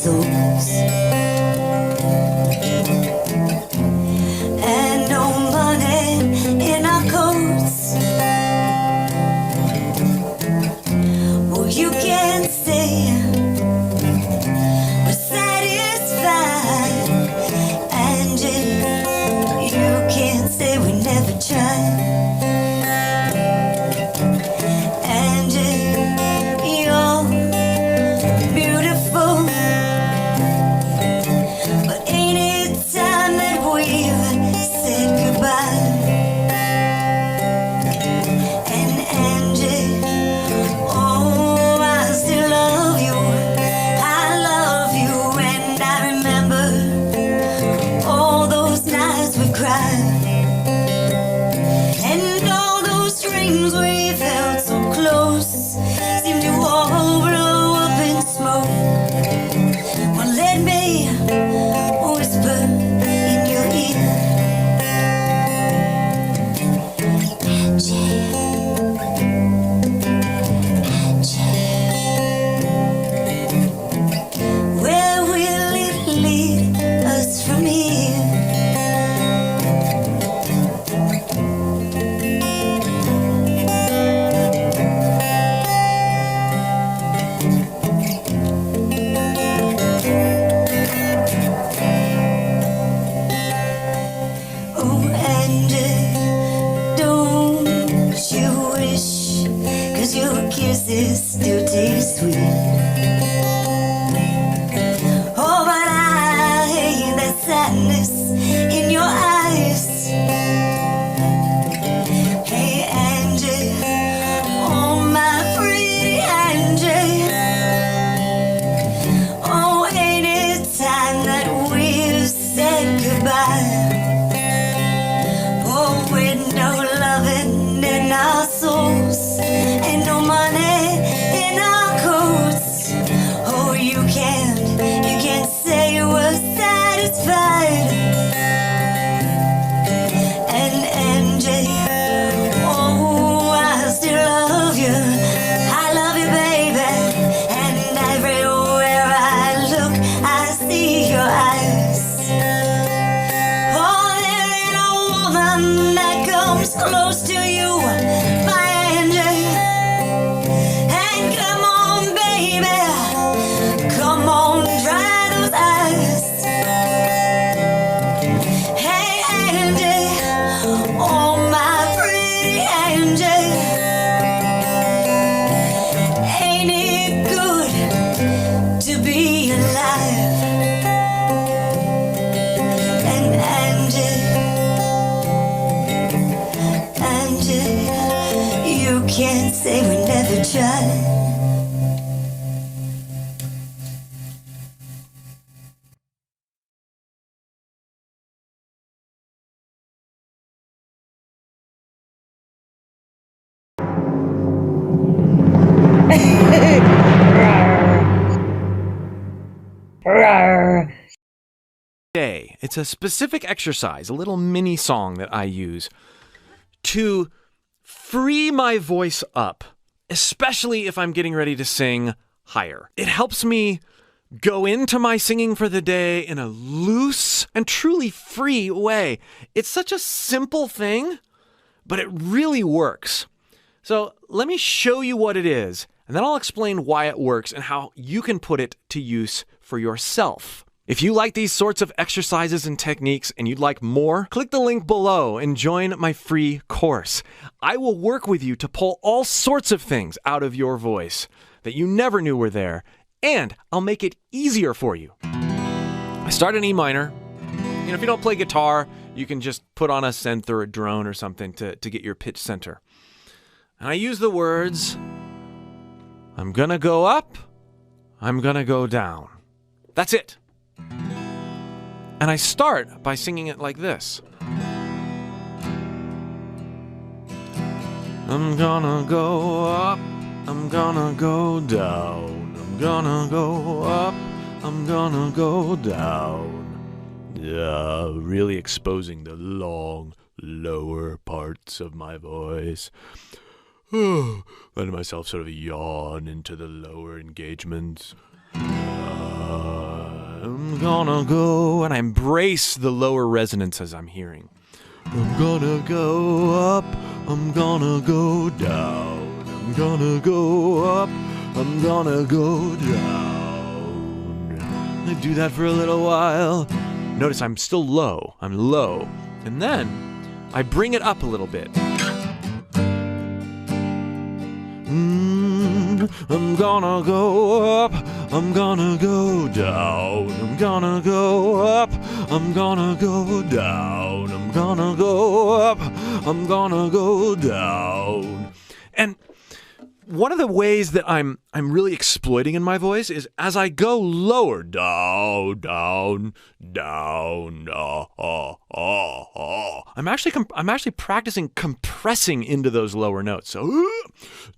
souls. And no money in our coats. Well, you can't say we're satisfied, and you can't say we never tried. And you're beautiful, but ain't it time that we've said goodbye? And Angie, oh, I still love you. I love you, and I remember all those nights we cried, and all those dreams we felt so close seem to all blow up in smoke. Well, let me whisper in your ear, Angie, Angie, where will it lead us from here? Oh, Angie, don't you wish, 'cause your kisses still taste sweet. Oh, but I hate that sadness in your eyes. Hey, Angie, oh, my pretty Angie, oh, ain't it time that we've said goodbye? Oh, with no loving in our souls, and no money in our coats. Oh, you can't say you were satisfied. And Angie, oh, I still love you. I love you, baby. And everywhere I look, I see your eyes. Oh, there ain't a woman that comes close to you, my Angie. And come on, baby, come on, dry those eyes. Hey, Angie, oh, my pretty Angie, ain't it good to be alive? And Angie, you can't say we never tried. Day. It's a specific exercise, a little mini song that I use to free my voice up, especially if I'm getting ready to sing higher. It helps me go into my singing for the day in a loose and truly free way. It's such a simple thing, but it really works. So let me show you what it is, and then I'll explain why it works and how you can put it to use for yourself. If you like these sorts of exercises and techniques and you'd like more, click the link below and join my free course. I will work with you to pull all sorts of things out of your voice that you never knew were there, and I'll make it easier for you. I start in E minor. You know, if you don't play guitar, you can just put on a synth or a drone or something to get your pitch center. And I use the words, I'm gonna go up, I'm gonna go down. That's it. And I start by singing it like this. I'm gonna go up, I'm gonna go down, I'm gonna go up, I'm gonna go down. Yeah, really exposing the long, lower parts of my voice. Letting myself sort of yawn into the lower engagements. I'm gonna go, and I embrace the lower resonances I'm hearing. I'm gonna go up, I'm gonna go down. I'm gonna go up, I'm gonna go down. I do that for a little while. Notice I'm still low. I'm low. And then I bring it up a little bit. I'm gonna go up, I'm gonna go down. I'm gonna go up, I'm gonna go down. I'm gonna go up, I'm gonna go down. And one of the ways that I'm really exploiting in my voice is as I go lower, down, down, down, I'm actually practicing compressing into those lower notes. So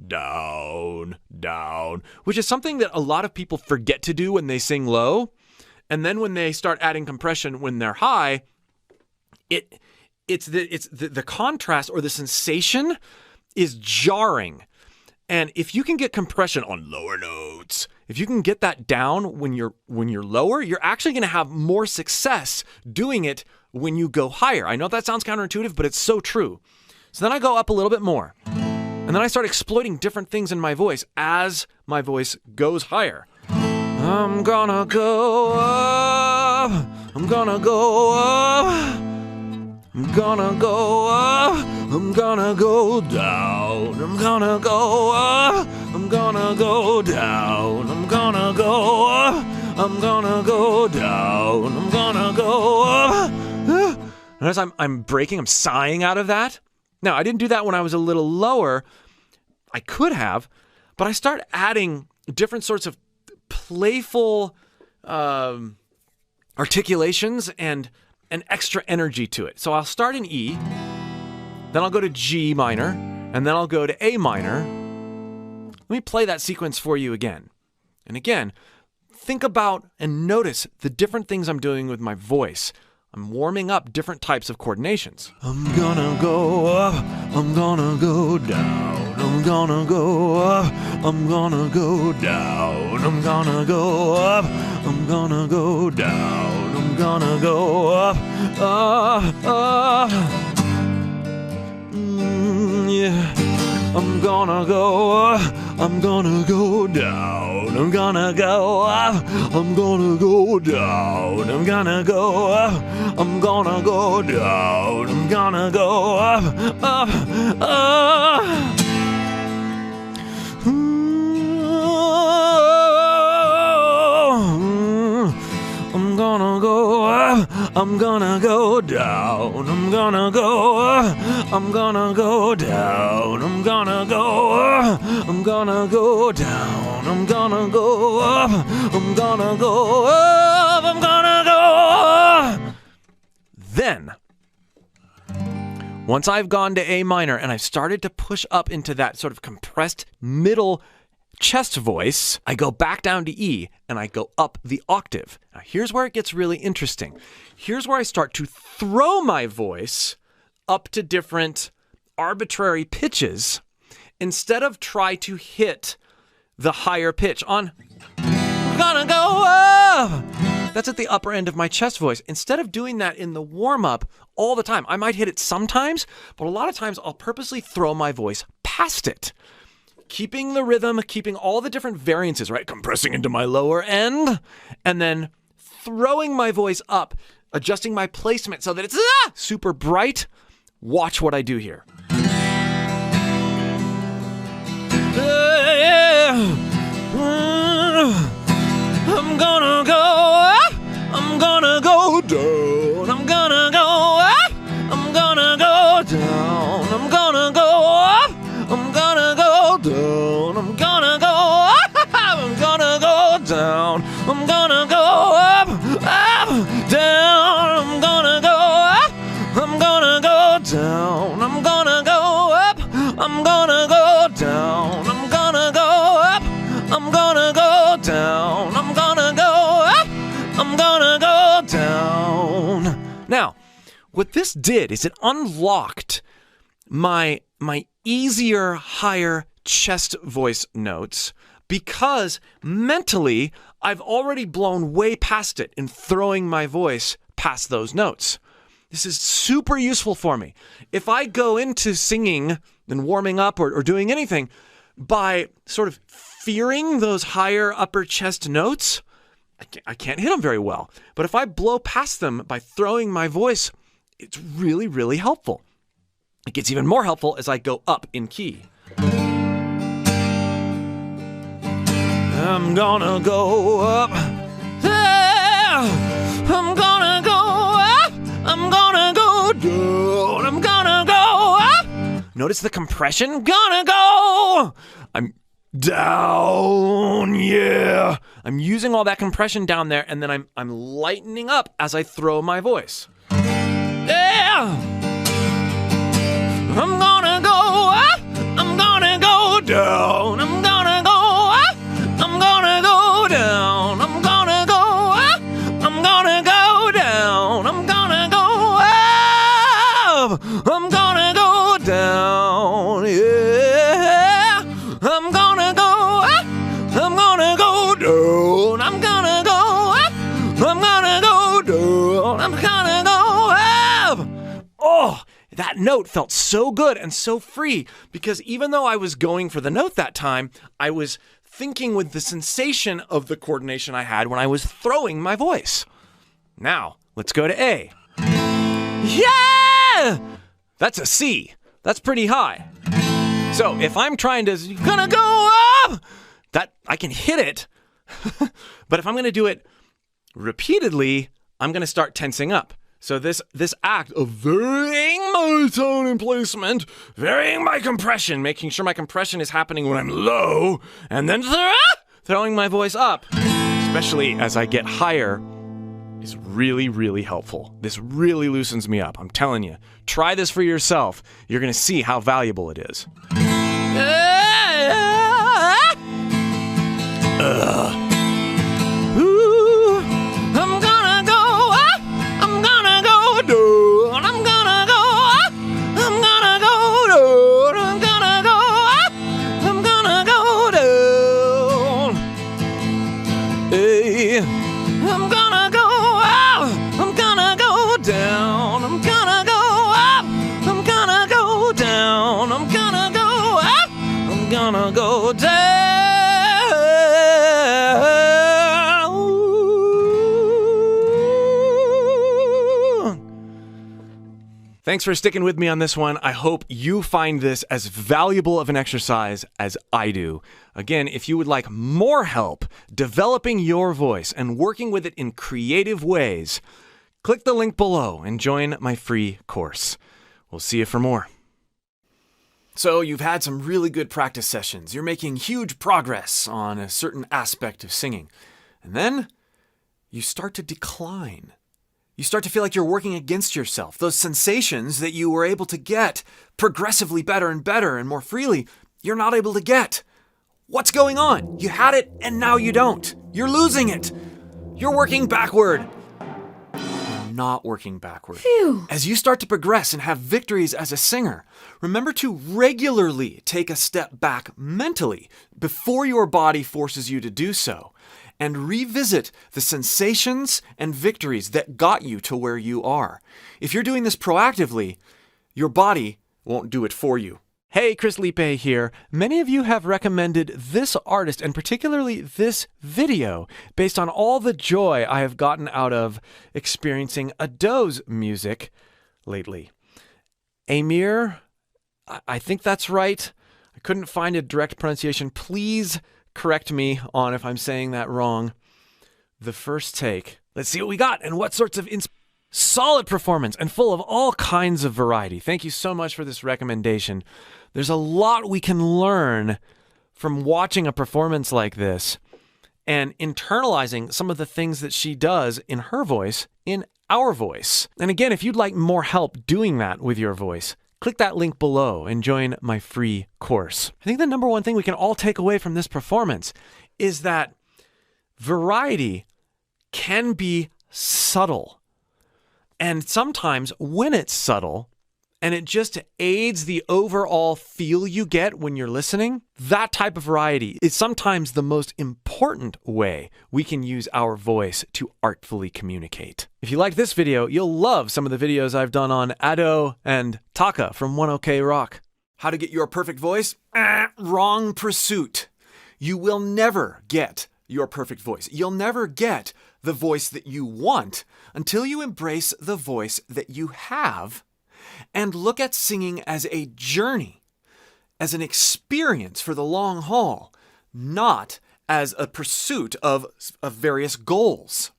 down, down, which is something that a lot of people forget to do when they sing low, and then when they start adding compression when they're high, it's the contrast or the sensation is jarring. And if you can get compression on lower notes, if you can get that down when you're lower, you're actually going to have more success doing it when you go higher. I know that sounds counterintuitive, but it's so true. So then I go up a little bit more. And then I start exploiting different things in my voice as my voice goes higher. I'm gonna go up. I'm gonna go up. I'm gonna go up, I'm gonna go down, I'm gonna go up, I'm gonna go down, I'm gonna go up, I'm gonna go down, I'm gonna go up. Notice I'm breaking, I'm sighing out of that. Now, I didn't do that when I was a little lower. I could have, but I start adding different sorts of playful articulations and an extra energy to it. So I'll start in E, then I'll go to G minor, and then I'll go to A minor. Let me play that sequence for you again. And again, think about and notice the different things I'm doing with my voice. I'm warming up different types of coordinations. I'm gonna go up, I'm gonna go down, I'm gonna go up, I'm gonna go down, I'm gonna go up, I'm gonna go down, I'm gonna go up, yeah. I'm gonna go up, I'm gonna go down, I'm gonna go up, I'm gonna go down, I'm gonna go up, I'm gonna go down, I'm gonna go up, up. I'm gonna go up, I'm gonna go down, I'm gonna go up, I'm gonna go down, I'm gonna go up, I'm gonna go down, I'm gonna go up, I'm gonna go up, I'm gonna go up. Then, once I've gone to A minor and I've started to push up into that sort of compressed middle chest voice, I go back down to E and I go up the octave. Now here's where it gets really interesting. Here's where I start to throw my voice up to different arbitrary pitches instead of try to hit the higher pitch on I'm gonna go up. That's at the upper end of my chest voice. Instead of doing that in the warm-up all the time, I might hit it sometimes, but a lot of times I'll purposely throw my voice past it. Keeping the rhythm, keeping all the different variances, right? Compressing into my lower end, and then throwing my voice up, adjusting my placement so that it's super bright. Watch what I do here. I'm gonna go up, I'm gonna go down, I'm gonna go up, I'm gonna go down, I'm gonna go up, I'm gonna go down, I'm gonna go up, I'm gonna go down, I'm gonna go up, up, down, I'm gonna go up, I'm gonna go down, I'm gonna go up, I'm gonna go down, I'm gonna go up, I'm gonna go down, I'm gonna go up, I'm gonna go down. Now, what this did is it unlocked my easier, higher chest voice notes because mentally I've already blown way past it in throwing my voice past those notes. This is super useful for me. If I go into singing and warming up or doing anything by sort of fearing those higher upper chest notes, I can't hit them very well. But if I blow past them by throwing my voice, it's really, really helpful. It gets even more helpful as I go up in key. I'm gonna go up. I'm gonna go up. I'm gonna go down. I'm gonna go up. Notice the compression. Gonna go. I'm down. Yeah. I'm using all that compression down there, and then I'm lightening up as I throw my voice. Yeah. I'm gonna go up. I'm gonna go down. I'm gonna go up. I'm gonna go down. I'm gonna go up. I'm gonna go down. I'm gonna go up. I'm gonna go down. Yeah. I'm gonna go up. I'm gonna go down. I'm gonna go up. I'm gonna go down. I'm gonna go up. Oh, that note felt so good and so free because even though I was going for the note that time, I was thinking with the sensation of the coordination I had when I was throwing my voice. Now, let's go to A. Yeah! That's a C. That's pretty high. So if I'm trying to gonna go up, that I can hit it. But if I'm gonna do it repeatedly, I'm gonna start tensing up. So this act of varying my tone and placement, varying my compression, making sure my compression is happening when I'm low, and then throwing my voice up, especially as I get higher, is really, really helpful. This really loosens me up. I'm telling you. Try this for yourself. You're going to see how valuable it is. I'm gonna go up. I'm gonna go down. I'm gonna go up. I'm gonna go down. I'm gonna go up. I'm gonna go down. Hey, I'm gonna go up. I'm gonna go down. I'm gonna go up. I'm gonna go down. I'm gonna go up. I'm gonna go down. Thanks for sticking with me on this one. I hope you find this as valuable of an exercise as I do. Again, if you would like more help developing your voice and working with it in creative ways, click the link below and join my free course. We'll see you for more. So you've had some really good practice sessions. You're making huge progress on a certain aspect of singing. And then you start to decline. You start to feel like you're working against yourself. Those sensations that you were able to get progressively better and more freely, you're not able to get. What's going on? You had it and now you don't. You're losing it. You're working backward. You're not working backward. Phew. As you start to progress and have victories as a singer, remember to regularly take a step back mentally before your body forces you to do so. And revisit the sensations and victories that got you to where you are. If you're doing this proactively, your body won't do it for you. Hey, Chris Liepe here. Many of you have recommended this artist and particularly this video based on all the joy I have gotten out of experiencing Ado's music lately. Amir, I think that's right. I couldn't find a direct pronunciation. Please correct me on if I'm saying that wrong. The First Take. Let's see what we got and what sorts of solid performance and full of all kinds of variety. Thank you so much for this recommendation. There's a lot we can learn from watching a performance like this and internalizing some of the things that she does in her voice in our voice. And again, if you'd like more help doing that with your voice, click that link below and join my free course. I think the number one thing we can all take away from this performance is that variety can be subtle. And sometimes when it's subtle, and it just aids the overall feel you get when you're listening. That type of variety is sometimes the most important way we can use our voice to artfully communicate. If you like this video, you'll love some of the videos I've done on Ado and Taka from 1OK Rock. How to get your perfect voice? Wrong pursuit. You will never get your perfect voice. You'll never get the voice that you want until you embrace the voice that you have and look at singing as a journey, as an experience for the long haul, not as a pursuit of various goals.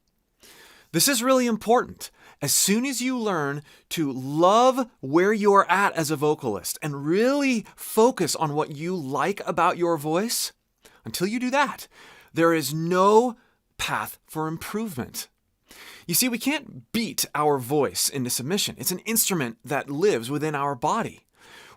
This is really important. As soon as you learn to love where you're at as a vocalist and really focus on what you like about your voice, until you do that, there is no path for improvement. You see, we can't beat our voice into submission. It's an instrument that lives within our body.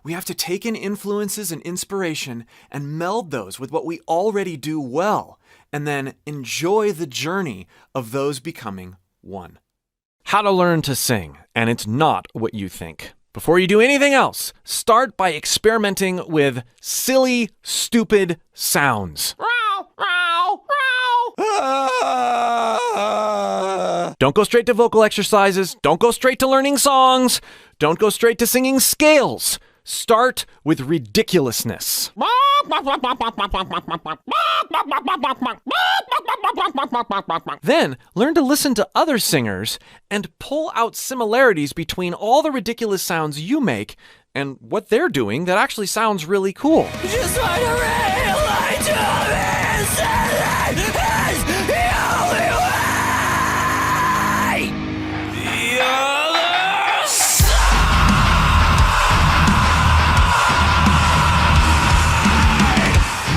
We have to take in influences and inspiration and meld those with what we already do well, and then enjoy the journey of those becoming one. How to learn to sing, and it's not what you think. Before you do anything else, start by experimenting with silly, stupid sounds. Don't go straight to vocal exercises. Don't go straight to learning songs. Don't go straight to singing scales. Start with ridiculousness. Then learn to listen to other singers and pull out similarities between all the ridiculous sounds you make and what they're doing that actually sounds really cool. Just try to relate to this, and it is the only way. The other side.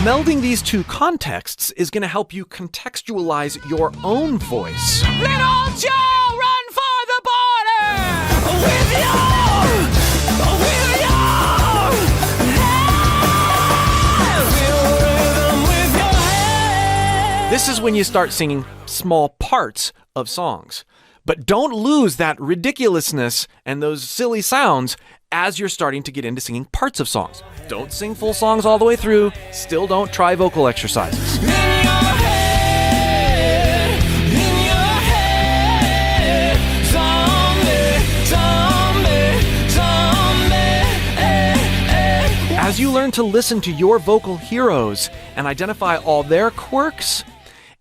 Melding these two contexts is going to help you contextualize your own voice. Little Joe, run for the border with your rhythm with your head. This is when you start singing small parts of songs. But don't lose that ridiculousness and those silly sounds as you're starting to get into singing parts of songs. Don't sing full songs all the way through. Still don't try vocal exercises. As you learn to listen to your vocal heroes and identify all their quirks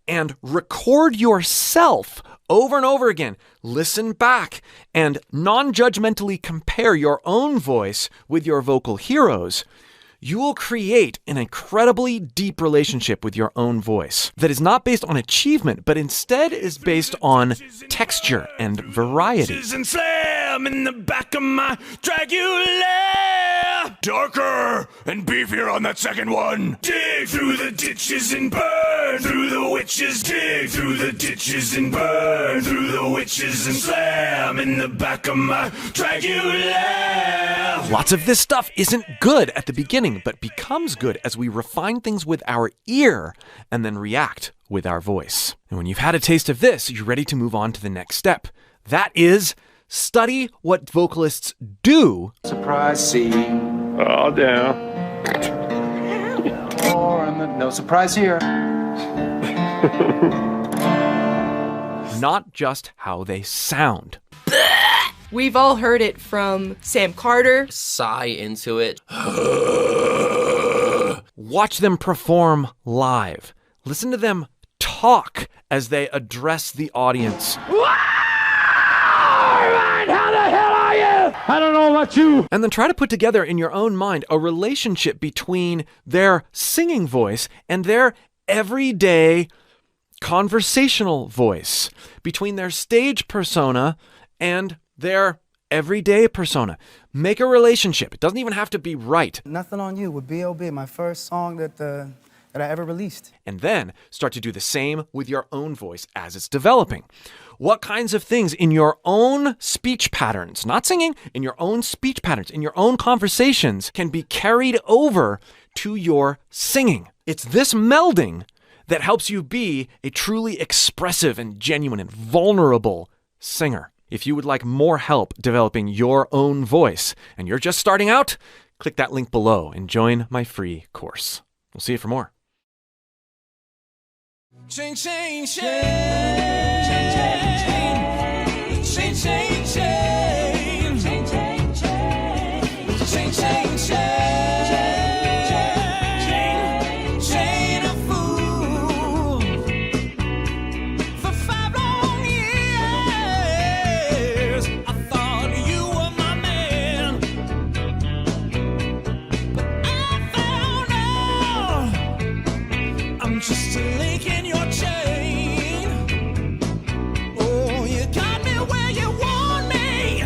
and record yourself over and over again, listen back and non-judgmentally compare your own voice with your vocal heroes, you will create an incredibly deep relationship with your own voice that is not based on achievement, but instead is based on texture and variety. And slam in the back of my Dragula. Darker and beefier on that second one. Dig through the ditches and burn through the witches. Dig through the ditches and burn through the witches and slam in the back of my Dragula. Lots of this stuff isn't good at the beginning, but becomes good as we refine things with our ear and then react with our voice. And when you've had a taste of this, you're ready to move on to the next step. That is, study what vocalists do. Surprise scene. Oh, damn. No surprise here. Not just how they sound. We've all heard it from Sam Carter. Sigh into it. Watch them perform live. Listen to them talk as they address the audience. I don't know about you. And then try to put together in your own mind a relationship between their singing voice and their everyday conversational voice, between their stage persona and their everyday persona. Make a relationship. It doesn't even have to be right. Nothing on You with B.O.B., my first song that I ever released. And then start to do the same with your own voice as it's developing. What kinds of things in your own speech patterns, not singing, in your own speech patterns, in your own conversations can be carried over to your singing? It's this melding that helps you be a truly expressive and genuine and vulnerable singer. If you would like more help developing your own voice and you're just starting out, click that link below and join my free course. We'll see you for more. Chain, chain, chain, chain, chain, chain, chain, chain, chain, chain, chain, chain, chain, chain of fool. For 5 long years, I thought you were my man, but I found out I'm just a link in your chain. Oh, you got me where you want me.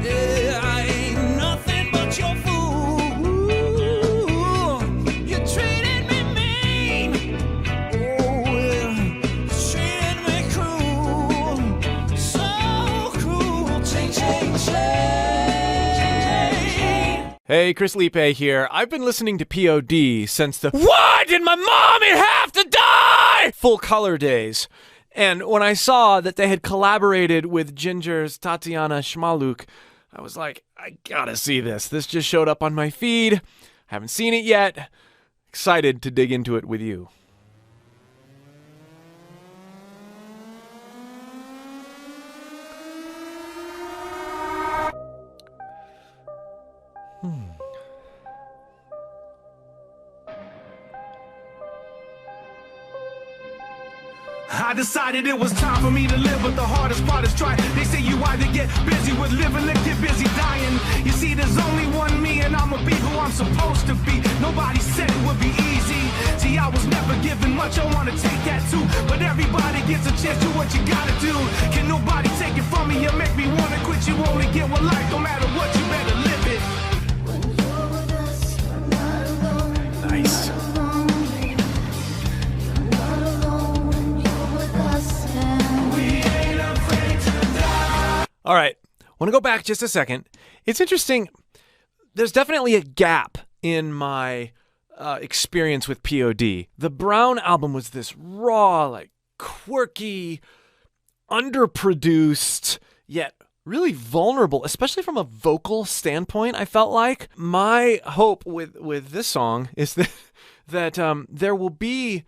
Yeah, I ain't nothing but your fool. You treated me mean. Oh, yeah, you treated me cruel. So cruel. Chain, chain, chain. Hey, Chris Liepe here. I've been listening to POD since the "Why did my mommy have to die?" full color days. And when I saw that they had collaborated with Ginger's Tatiana Schmaluk, I was like, I gotta see this. This just showed up on my feed. Haven't seen it yet. Excited to dig into it with you. I decided it was time for me to live, but the hardest part is trying. They say you either get busy with living or get busy dying. You see, there's only one me, and I'ma be who I'm supposed to be. Nobody said it would be easy. See, I was never given much, I wanna take that too. But everybody gets a chance, do what you gotta do. Can nobody take it from me? You make me wanna quit. You only get one life, no matter what, you better live it. Nice. All right, want to go back just a second. It's interesting. There's definitely a gap in my experience with POD. The Brown album was this raw, like quirky, underproduced, yet really vulnerable, especially from a vocal standpoint. I felt like my hope with this song is that there will be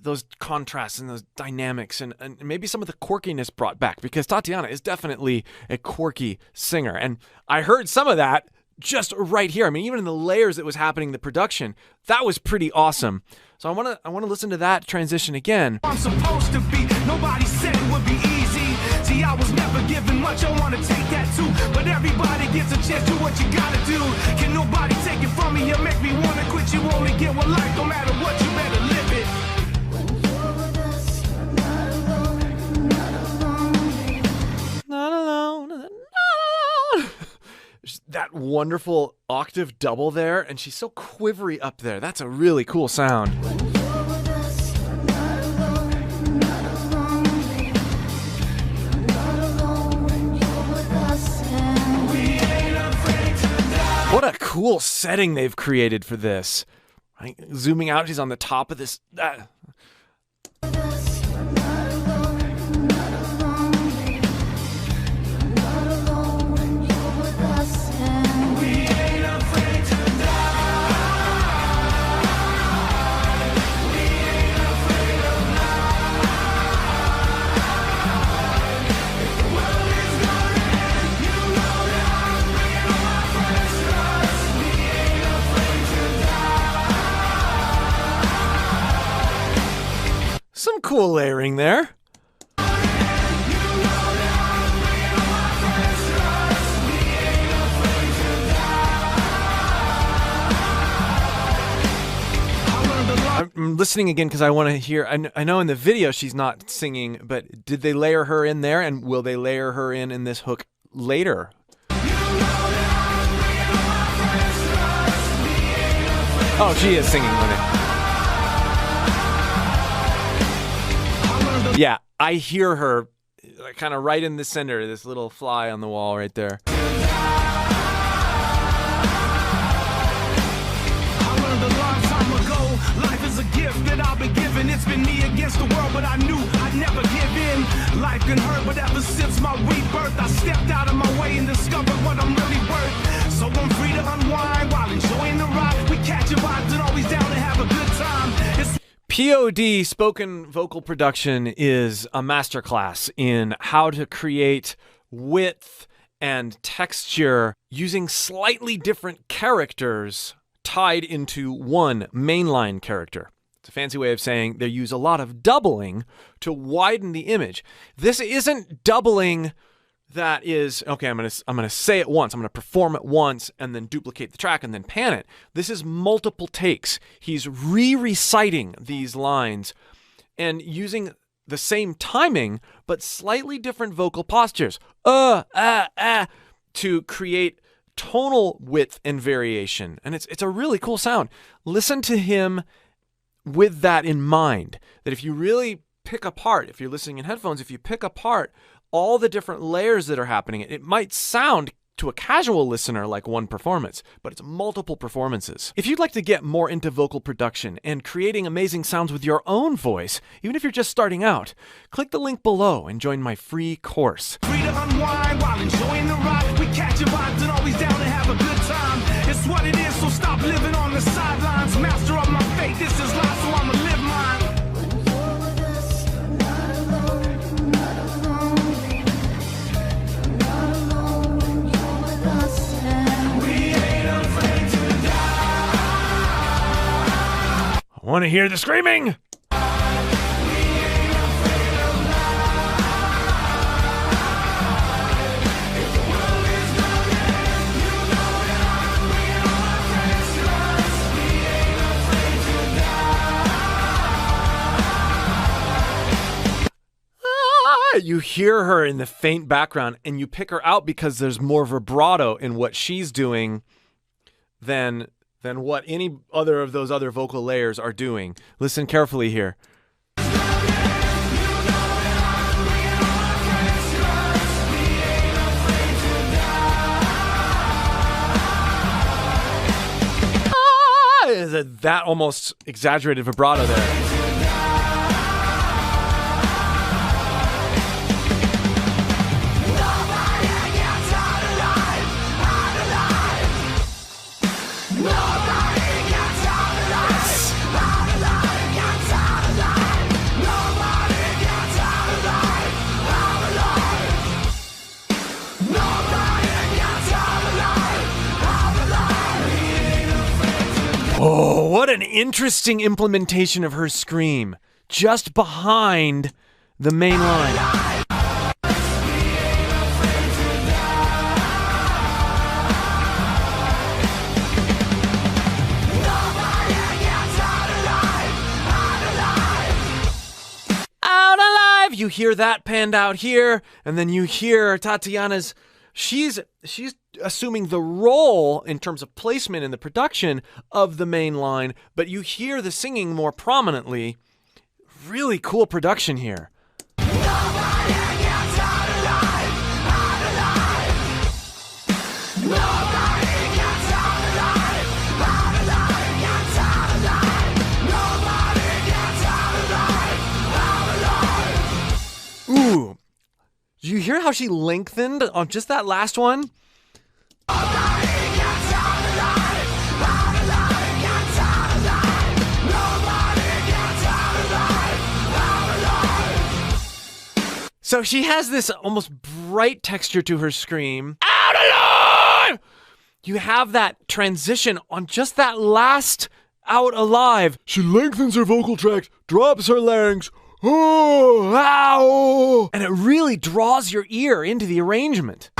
those contrasts and those dynamics and maybe some of the quirkiness brought back, because Tatiana is definitely a quirky singer. And I heard some of that just right here. I mean, even in the layers that was happening in the production, that was pretty awesome. So I want to listen to that transition again. I'm supposed to be. Nobody said it would be easy. See, I was never given much, I wanna take that too. But everybody gets a chance, do what you gotta do. Can nobody take it from me? You make me wanna quit. You only get one life, no matter what, you better live it. Not alone, not alone. That wonderful octave double there, and she's so quivery up there. That's a really cool sound. What a cool setting they've created for this. Right? Zooming out, she's on the top of this. Some cool layering there. I'm listening again because I want to hear. I know in the video she's not singing, but did they layer her in there, and will they layer her in this hook later? Oh, she is singing with it. Yeah, I hear her kind of right in the center, this little fly on the wall right there. I learned a long time ago, life is a gift that I've been given. It's It's been me against the world, but I knew I'd never give in. Life can hurt, but ever since my rebirth, I stepped out of my way and discovered what I'm really worth. So I'm free to unwind while enjoying the ride. We catch your vibes and always down to have a good time. POD, spoken vocal production, is a masterclass in how to create width and texture using slightly different characters tied into one mainline character. It's a fancy way of saying they use a lot of doubling to widen the image. This isn't doubling that is, okay, I'm gonna say it once, I'm gonna perform it once and then duplicate the track and then pan it. This is multiple takes. He's re-reciting these lines and using the same timing but slightly different vocal postures. To create tonal width and variation. And it's a really cool sound. Listen to him with that in mind, that if you really pick apart, if you're listening in headphones, if you pick apart all the different layers that are happening, it might sound to a casual listener like one performance, but it's multiple performances. If you'd like to get more into vocal production and creating amazing sounds with your own voice, even if you're just starting out, click the link below and join my free course. Free to unwind while enjoying the ride. We catch your vibes and always down to have a good time. It's what it is, so stop living on the sidelines. Master of my fate, this is life, so I'ma live mine. Want to hear the screaming? You hear her in the faint background and you pick her out because there's more vibrato in what she's doing than what any other of those other vocal layers are doing. Listen carefully here. That almost exaggerated vibrato there. Oh, what an interesting implementation of her scream, just behind the main line. Out alive! You hear that panned out here, and then you hear Tatiana's. She's assuming the role in terms of placement in the production of the main line, but you hear the singing more prominently. Really cool production here. Ooh. Do you hear how she lengthened on just that last one? So she has this almost bright texture to her scream. Out alive! You have that transition on just that last out alive. She lengthens her vocal tract, drops her larynx. Oh, ow! And it really draws your ear into the arrangement.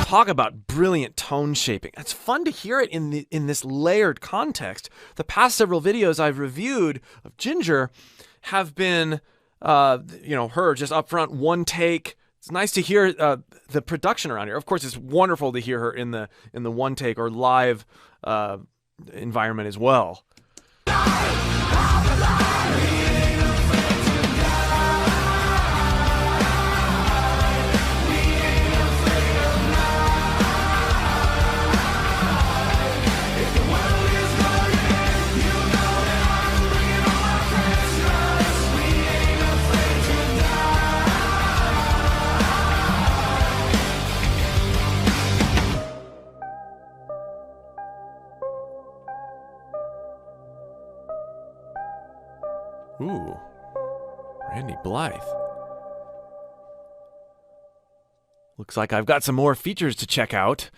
Talk about brilliant tone shaping. It's fun to hear it in this layered context. The past several videos I've reviewed of Ginger have been, her just up front, one take. It's nice to hear the production around here. Of course, it's wonderful to hear her in the one take or live environment as well. Ooh, Randy Blythe. Looks like I've got some more features to check out.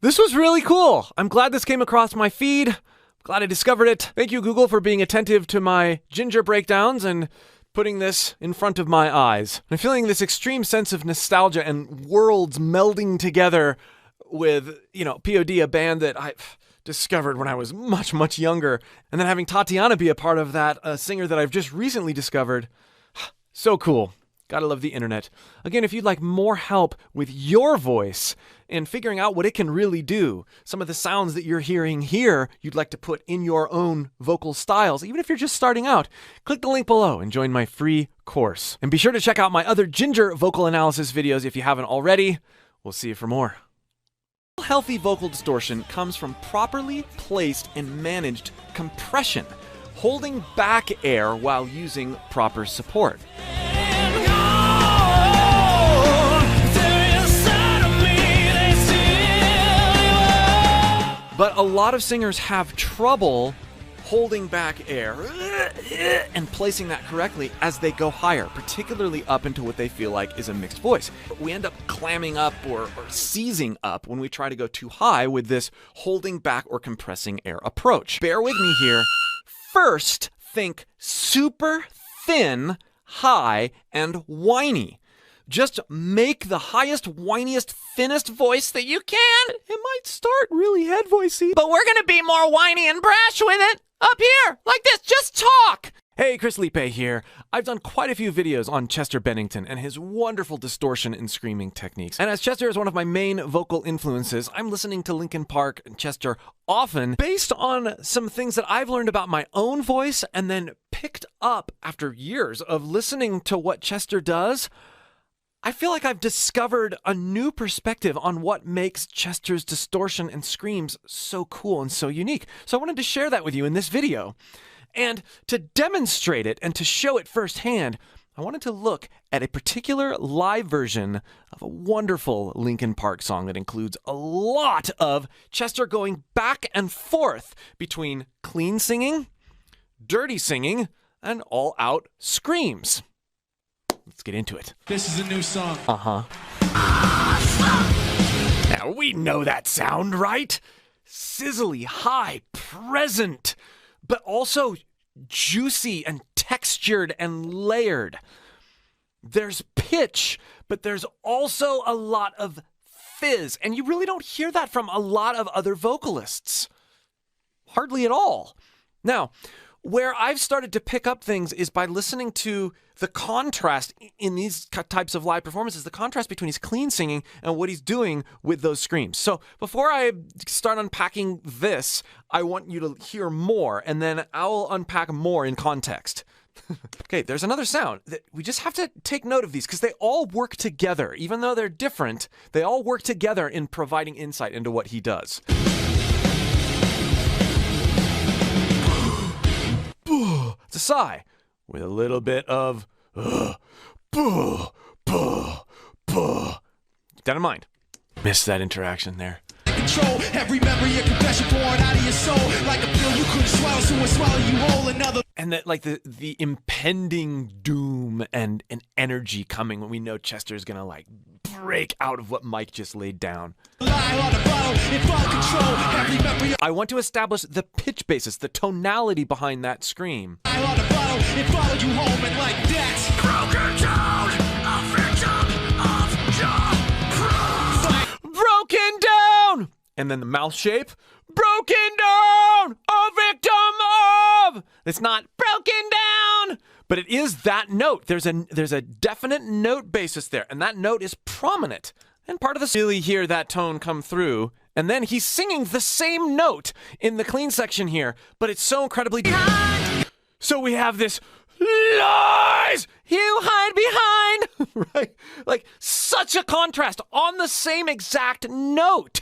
This was really cool. I'm glad this came across my feed. Glad I discovered it. Thank you, Google, for being attentive to my ginger breakdowns and putting this in front of my eyes. I'm feeling this extreme sense of nostalgia and worlds melding together with, POD, a band that I discovered when I was much, much younger. And then having Tatiana be a part of that, a singer that I've just recently discovered. So cool. Gotta love the internet. Again, if you'd like more help with your voice and figuring out what it can really do, some of the sounds that you're hearing here, you'd like to put in your own vocal styles, even if you're just starting out, click the link below and join my free course. And be sure to check out my other ginger vocal analysis videos if you haven't already. We'll see you for more. Healthy vocal distortion comes from properly placed and managed compression, holding back air while using proper support. But a lot of singers have trouble holding back air and placing that correctly as they go higher, particularly up into what they feel like is a mixed voice. We end up clamming up or seizing up when we try to go too high with this holding back or compressing air approach. Bear with me here. First, think super thin, high, and whiny. Just make the highest, whiniest, thinnest voice that you can. It might start really head voicey, but we're gonna be more whiny and brash with it. Up here, like this, just talk. Hey, Chris Liepe here. I've done quite a few videos on Chester Bennington and his wonderful distortion and screaming techniques. And as Chester is one of my main vocal influences, I'm listening to Linkin Park and Chester often based on some things that I've learned about my own voice and then picked up after years of listening to what Chester does. I feel like I've discovered a new perspective on what makes Chester's distortion and screams so cool and so unique. So I wanted to share that with you in this video. And to demonstrate it and to show it firsthand, I wanted to look at a particular live version of a wonderful Linkin Park song that includes a lot of Chester going back and forth between clean singing, dirty singing, and all-out screams. Let's get into it. This is a new song. Now, we know that sound, right? Sizzly, high, present, but also juicy and textured and layered. There's pitch, but there's also a lot of fizz, and you really don't hear that from a lot of other vocalists. Hardly at all. Now, where I've started to pick up things is by listening to the contrast in these types of live performances, the contrast between his clean singing and what he's doing with those screams. So before I start unpacking this, I want you to hear more, and then I'll unpack more in context. Okay, there's another sound. We just have to take note of these because they all work together. Even though they're different, they all work together in providing insight into what he does. It's a sigh with a little bit of keep that in mind. Missed that interaction there. Control every memory, your confession pouring out of your soul like a pill you couldn't swallow, so I swallow you whole. Another. And that, like the impending doom and energy coming when we know Chester's gonna like break out of what Mike just laid down. I want to establish the pitch basis, the tonality behind that scream. Broken down! And then the mouth shape. Broken down! A victim of! It's not broken down! But it is that note. There's a definite note basis there, and that note is prominent. And part of the really hear that tone come through, and then he's singing the same note in the clean section here, but it's so incredibly behind. So we have this lies you hide behind, right? Like such a contrast on the same exact note.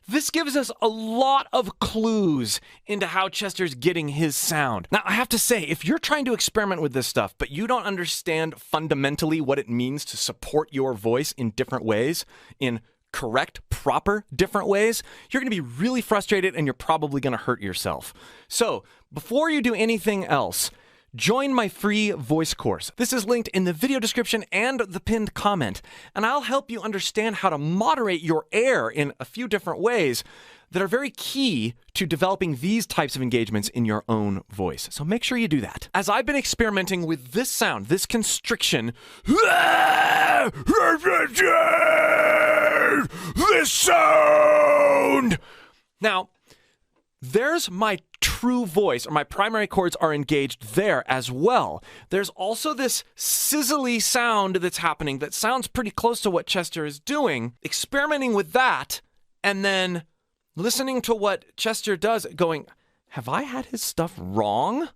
This gives us a lot of clues into how Chester's getting his sound. Now, I have to say, if you're trying to experiment with this stuff, but you don't understand fundamentally what it means to support your voice in different ways, in correct, proper, different ways, you're going to be really frustrated and you're probably going to hurt yourself. So, before you do anything else, Join my free voice course. This is linked in the video description and the pinned comment, and I'll help you understand how to moderate your air in a few different ways that are very key to developing these types of engagements in your own voice. So make sure you do that. As I've been experimenting with this sound, this constriction, this sound. Now, there's my true voice, or my primary chords are engaged there as well. There's also this sizzly sound that's happening that sounds pretty close to what Chester is doing. Experimenting with that, and then listening to what Chester does, going, have I had his stuff wrong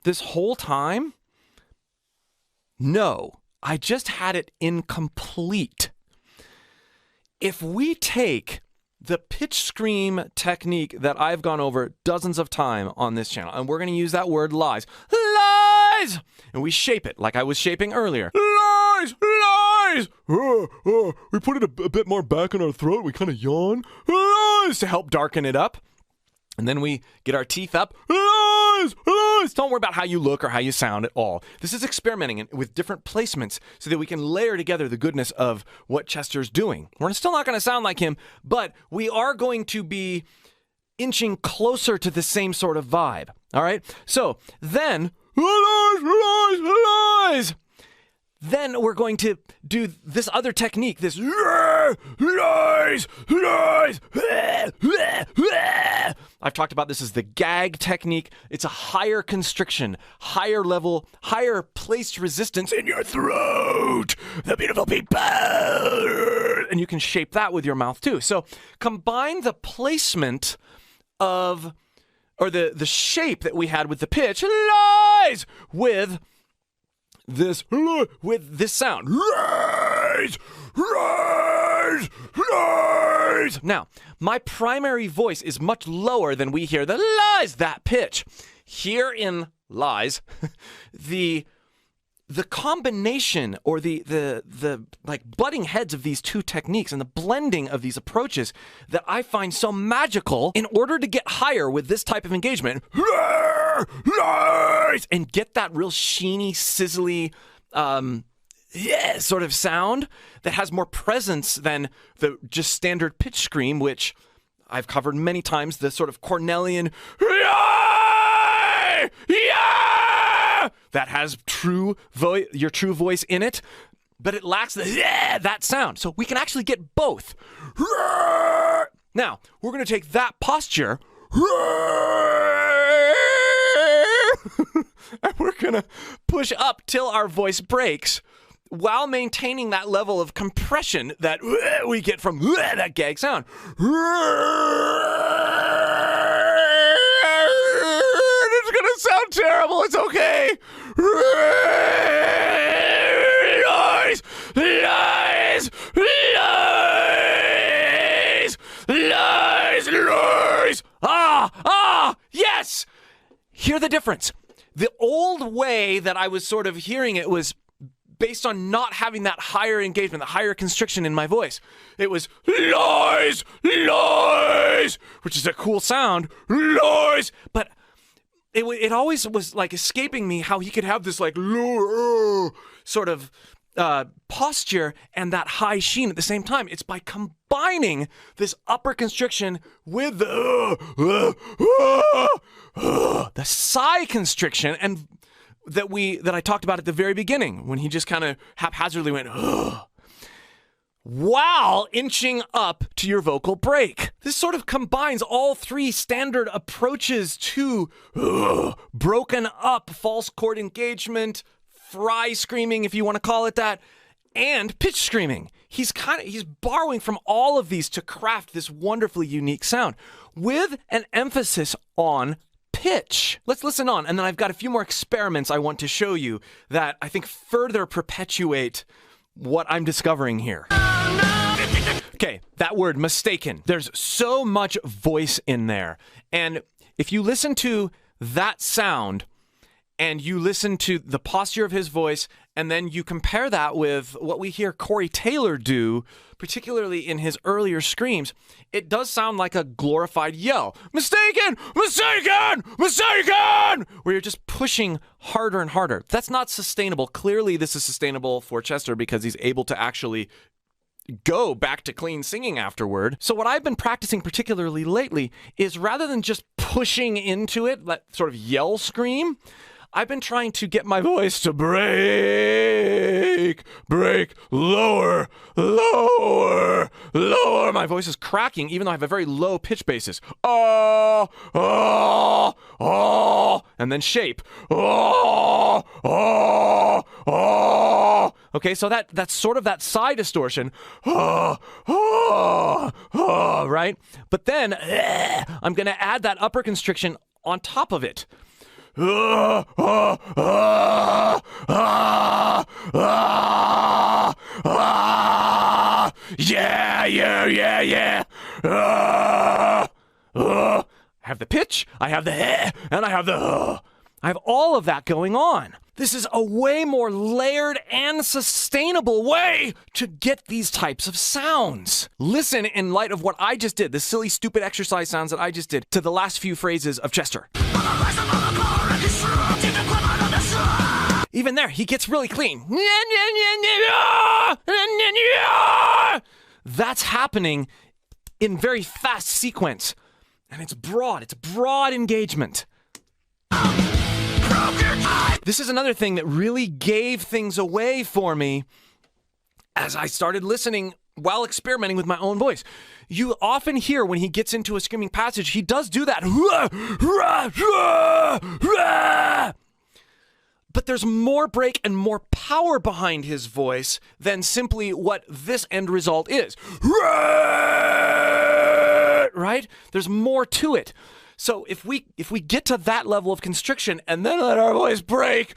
this whole time? No, I just had it incomplete. If we take the pitch scream technique that I've gone over dozens of times on this channel, and we're going to use that word lies, lies, and we shape it like I was shaping earlier. Lies, lies. We put it a bit more back in our throat. We kind of yawn. Lies, to help darken it up. And then we get our teeth up. Lies, lies. Don't worry about how you look or how you sound at all. This is experimenting with different placements so that we can layer together the goodness of what Chester's doing. We're still not going to sound like him, but we are going to be inching closer to the same sort of vibe. All right? So then, lies, lies, lies. Then we're going to do this other technique, this lies, lies. I've talked about this as the gag technique. It's a higher constriction, higher level, higher placed resistance in your throat. The beautiful people. And you can shape that with your mouth too. So combine the placement of, or the shape that we had with the pitch, lies, with this sound. Rise, rise, rise. Now, my primary voice is much lower than we hear the lies, that pitch. Here in lies, the combination, or the like butting heads of these two techniques and the blending of these approaches that I find so magical in order to get higher with this type of engagement, and get that real sheeny, sizzly, sort of sound that has more presence than the just standard pitch scream, which I've covered many times, the sort of Cornelian, that has your true voice in it, but it lacks that sound. So we can actually get both. Now, we're going to take that posture and we're going to push up till our voice breaks while maintaining that level of compression that we get from that gag sound. It's going to sound terrible. It's okay. Lies, lies, lies, lies, lies. Yes. Hear the difference. The old way that I was sort of hearing it was based on not having that higher engagement, the higher constriction in my voice. It was lies, lies, which is a cool sound, lies. But it always was like escaping me how he could have this like sort of posture and that high sheen at the same time. It's by combining this upper constriction with the sigh constriction, and that I talked about at the very beginning when he just kind of haphazardly went while inching up to your vocal break. This sort of combines all three standard approaches to broken up false chord engagement, fry screaming, if you want to call it that, and pitch screaming. He's borrowing from all of these to craft this wonderfully unique sound with an emphasis on pitch. Let's listen on, and then I've got a few more experiments I want to show you that I think further perpetuate what I'm discovering here. Okay, that word, mistaken. There's so much voice in there. And if you listen to that sound and you listen to the posture of his voice And then you compare that with what we hear Corey Taylor do, particularly in his earlier screams. It does sound like a glorified yell. Mistaken! Mistaken! Mistaken! Where you're just pushing harder and harder. That's not sustainable. Clearly, this is sustainable for Chester because he's able to actually go back to clean singing afterward. So what I've been practicing particularly lately is rather than just pushing into it, that sort of yell scream, I've been trying to get my voice to break, lower, lower, lower. My voice is cracking, even though I have a very low pitch basis. Oh, oh, oh, and then shape. Oh, oh, oh. Okay, so that's sort of that side distortion. Oh, oh, oh, right? But then I'm going to add that upper constriction on top of it. Yeah, yeah, yeah. I have the pitch, I have the and I have the I have all of that going on. This is a way more layered and sustainable way to get these types of sounds. Listen in light of what I just did, the silly, stupid exercise sounds that I just did, to the last few phrases of Chester. Even there, he gets really clean. That's happening in very fast sequence. And it's broad engagement. This is another thing that really gave things away for me as I started listening while experimenting with my own voice. You often hear when he gets into a screaming passage, he does do that. But there's more break and more power behind his voice than simply what this end result is. Right? There's more to it. So if we get to that level of constriction and then let our voice break,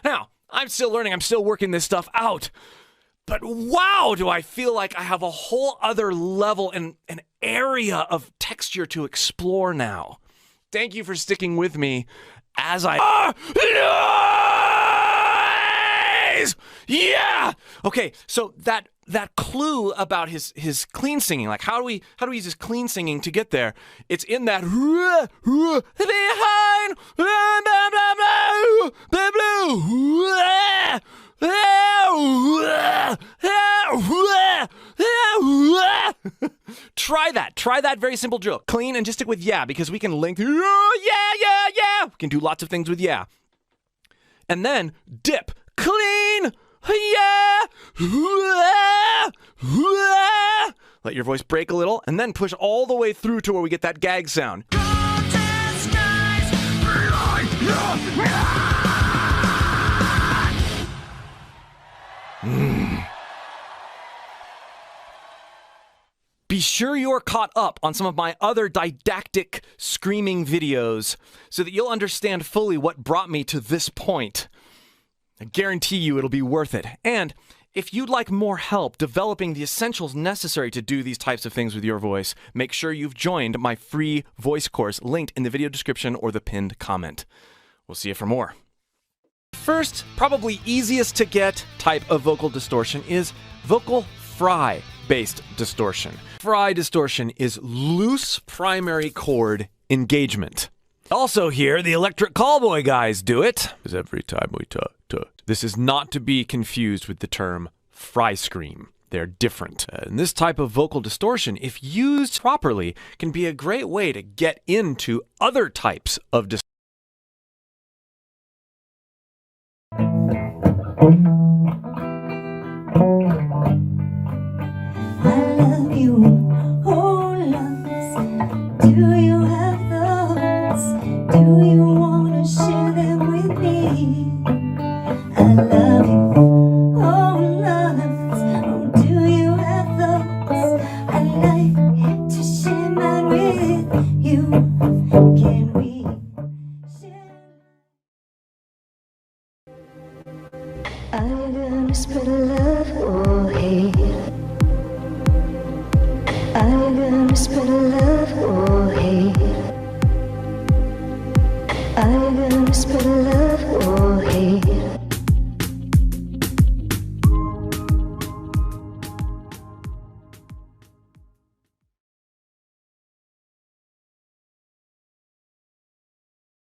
now, I'm still learning, I'm still working this stuff out. But wow, do I feel like I have a whole other level and an area of texture to explore now. Thank you for sticking with me as I... Yeah! Okay, so that clue about his clean singing, like how do we use his clean singing to get there? It's in that behind Try that very simple drill. Clean and just stick with yeah, because we can link yeah. We can do lots of things with yeah. And then dip. Clean, yeah, let your voice break a little, and then push all the way through to where we get that gag sound. Be sure you're caught up on some of my other didactic screaming videos so that you'll understand fully what brought me to this point. I guarantee you it'll be worth it. And if you'd like more help developing the essentials necessary to do these types of things with your voice, make sure you've joined my free voice course linked in the video description or the pinned comment. We'll see you for more. First, probably easiest to get type of vocal distortion is vocal fry-based distortion. Fry distortion is loose primary chord engagement. Also here, the Electric Callboy guys do it, because every time we tut. This is not to be confused with the term fry scream. They're different. And this type of vocal distortion, if used properly, can be a great way to get into other types of distortion. I love you, oh loves. Do you have those? Do you wanna share them with me? I love you, oh loves. Oh, do you have those? I'd like to share mine with you. Can we share? Are you gonna spread love or hate? even whisper love or hate.